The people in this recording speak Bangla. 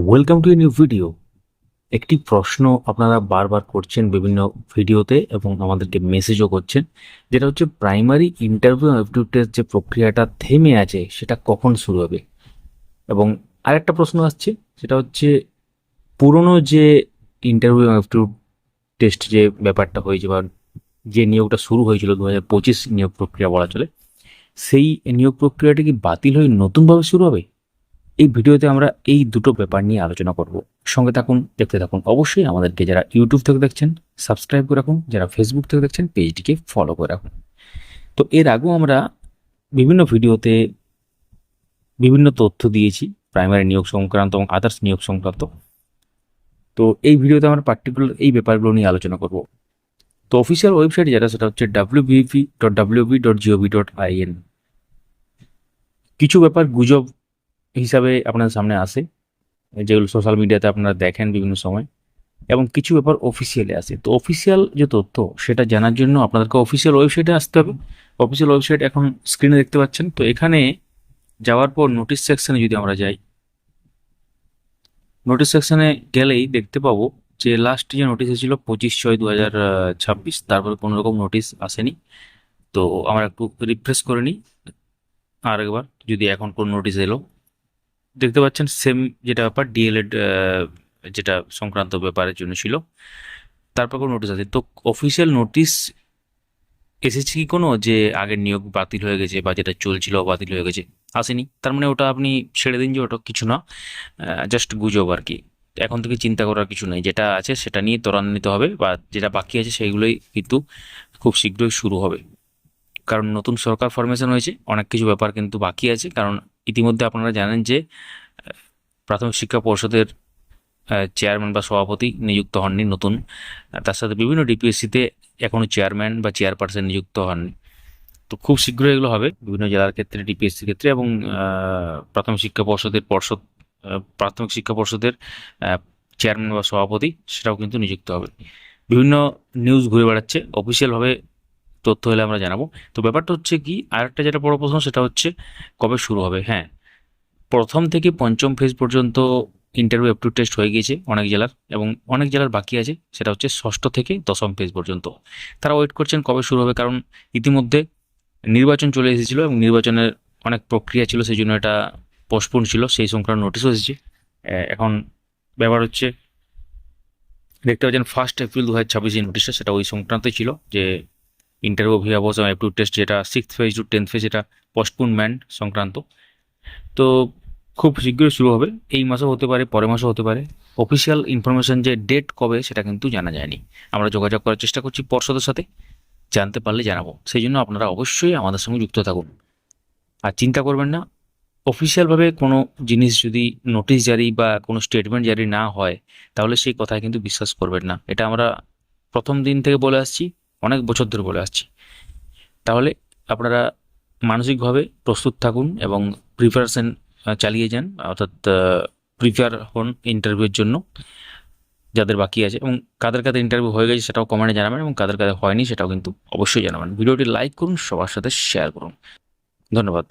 Welcome to a new video. একটি প্রশ্ন আপনারা বারবার করছেন বিভিন্ন ভিডিওতে এবং আমাদেরকে মেসেজও করছেন, যেটা হচ্ছে প্রাইমারি ইন্টারভিউ অ্যাপটিটিউড টেস্ট যে প্রক্রিয়াটা থেমে আছে সেটা কখন শুরু হবে। এবং আরেকটা প্রশ্ন আসছে, সেটা হচ্ছে পুরনো যে ইন্টারভিউ অ্যাপটিটিউড টেস্ট যে ব্যাপারটা হয়েছে বা যে নিয়োগটা শুরু হয়েছিল 2025 নিয়োগ প্রক্রিয়া বলা চলে, সেই নিয়োগ প্রক্রিয়াটা কি বাতিল হয়ে নতুনভাবে শুরু হবে? এই ভিডিওতে আমরা এই দুটো ব্যাপার নিয়ে আলোচনা করব। সঙ্গে থাকুন, দেখতে থাকুন। অবশ্যই আমাদেরকে যারা ইউটিউব থেকে দেখছেন সাবস্ক্রাইব করে রাখুন, যারা ফেসবুক থেকে দেখছেন পেজটিকে ফলো করে রাখুন। তো এর আগেও আমরা বিভিন্ন ভিডিওতে বিভিন্ন তথ্য দিয়েছি প্রাইমারি নিয়োগ সংক্রান্ত এবং আদার্স নিয়োগ সংক্রান্ত। তো এই ভিডিওতে আমরা পার্টিকুলার এই ব্যাপারগুলো নিয়ে আলোচনা করব। তো অফিসিয়াল ওয়েবসাইট যেটা, সেটা হচ্ছে wbp.wb.gov.in। কিছু ব্যাপার গুজব হিসাবে আপনাদের সামনে আসে, যেগুলো সোশ্যাল মিডিয়াতে আপনারা দেখেন বিভিন্ন সময়, এবং কিছু ব্যাপার অফিসিয়ালি আসে। তো অফিসিয়াল যে তথ্য সেটা জানার জন্য আপনাদেরকে অফিসিয়াল ওয়েবসাইটে আসতে হবে। অফিসিয়াল ওয়েবসাইট এখন স্ক্রিনে দেখতে পাচ্ছেন। তো এখানে যাওয়ার পর নোটিশ সেকশনে যদি আমরা যাই, নোটিশ সেকশনে গেলেই দেখতে পাবো যে লাস্ট যে নোটিশ এসেছিল 25/6/2026, তারপরে কোনো রকম নোটিশ আসেনি। তো আমরা একটু রিফ্রেশ করে নিই আর একবার, যদি এখন কোন নোটিশ এলো। দেখতে পাচ্ছেন সেম যেটা ব্যাপার ডিএলএড যেটা সংক্রান্ত ব্যাপারের জন্য ছিল, তারপর কোনো নোটিশ আছে। তো অফিসিয়াল নোটিশ এসেছে কি কোনো যে আগের নিয়োগ বাতিল হয়ে গেছে বা যেটা চলছিল বাতিল হয়ে গেছে? আসেনি। তার মানে ওটা আপনি ছেড়ে দিন যে ওটা কিছু না, জাস্ট গুজব আর কি। এখন থেকে চিন্তা করার কিছু নেই, যেটা আছে সেটা নিয়ে ত্বরান্বিত হবে, বা যেটা বাকি আছে সেইগুলোই কিন্তু খুব শীঘ্রই শুরু হবে। কারণ নতুন সরকার ফরমেশন হয়েছে, অনেক কিছু ব্যাপার কিন্তু বাকি আছে। কারণ ইতিমধ্যে আপনারা জানেন যে প্রাথমিক শিক্ষা পর্ষদের চেয়ারম্যান বা সভাপতি নিযুক্ত হননি নতুন। তার সাথে বিভিন্ন ডিপিএসসিতে এখনও চেয়ারম্যান বা চেয়ারপারসন নিযুক্ত হননি। তো খুব শীঘ্রই এগুলো হবে বিভিন্ন জেলার ক্ষেত্রে, ডিপিএসসির ক্ষেত্রে, এবং প্রাথমিক শিক্ষা পর্ষদের চেয়ারম্যান বা সভাপতি সেটাও কিন্তু নিযুক্ত হবে। বিভিন্ন নিউজ ঘুরে বেড়াচ্ছে, অফিসিয়ালভাবে তথ্য হলে আমরা জানাবো। তো ব্যাপারটা হচ্ছে কি, আরেকটা যেটা বড় প্রশ্ন সেটা হচ্ছে কবে শুরু হবে। হ্যাঁ, প্রথম থেকে পঞ্চম ফেজ পর্যন্ত ইন্টারভিউ অ্যাপটিউড টেস্ট হয়ে গিয়েছে অনেক জেলার, এবং অনেক জেলার বাকি আছে, সেটা হচ্ছে ষষ্ঠ থেকে দশম ফেজ পর্যন্ত। তারা ওয়েট করছেন কবে শুরু হবে, কারণ ইতিমধ্যে নির্বাচন চলে এসেছিলো এবং নির্বাচনের অনেক প্রক্রিয়া ছিল, সেই জন্য এটা পোস্টপোন ছিল, সেই সংক্রান্ত নোটিশও এসেছে। এখন ব্যাপার হচ্ছে, দেখতে পাচ্ছেন 1 এপ্রিল 2026 এই নোটিশটা, সেটা ওই সংক্রান্তই ছিল যে ইন্টারভিউ অভিভাবক এবং অ্যাপটিউড টেস্ট যেটা 6th phase two 10th phase, এটা পোস্টপোনমেন্ট সংক্রান্ত। তো খুব শীঘ্রই শুরু হবে, এই মাসেও হতে পারে, পরের মাসেও হতে পারে। অফিসিয়াল ইনফরমেশন যে ডেট কবে সেটা কিন্তু জানা যায়নি। আমরা যোগাযোগ করার চেষ্টা করছি পর্ষদের সাথে, জানতে পারলে জানাবো। সেই জন্য আপনারা অবশ্যই আমাদের সঙ্গে যুক্ত থাকুন। আর চিন্তা করবেন না, অফিসিয়ালভাবে কোনো জিনিস যদি নোটিশ জারি বা কোনো স্টেটমেন্ট জারি না হয়, তাহলে সেই কথায় কিন্তু বিশ্বাস করবেন না। এটা আমরা প্রথম দিন থেকে বলে আসছি, অনেক বছর ধরে বলে আসছি। তাহলে আপনারা মানসিকভাবে প্রস্তুত থাকুন এবং প্রিপারেশন চালিয়ে যান, অর্থাৎ প্রিপেয়ার হন ইন্টারভিউর জন্য যাদের বাকি আছে, এবং কাদের কাদের ইন্টারভিউ হয়ে গেছে সেটাও কমেন্টে জানাবেন, এবং কাদের কাদের হয়নি সেটাও কিন্তু অবশ্যই জানাবেন। ভিডিওটি লাইক করুন, সবার সাথে শেয়ার করুন। ধন্যবাদ।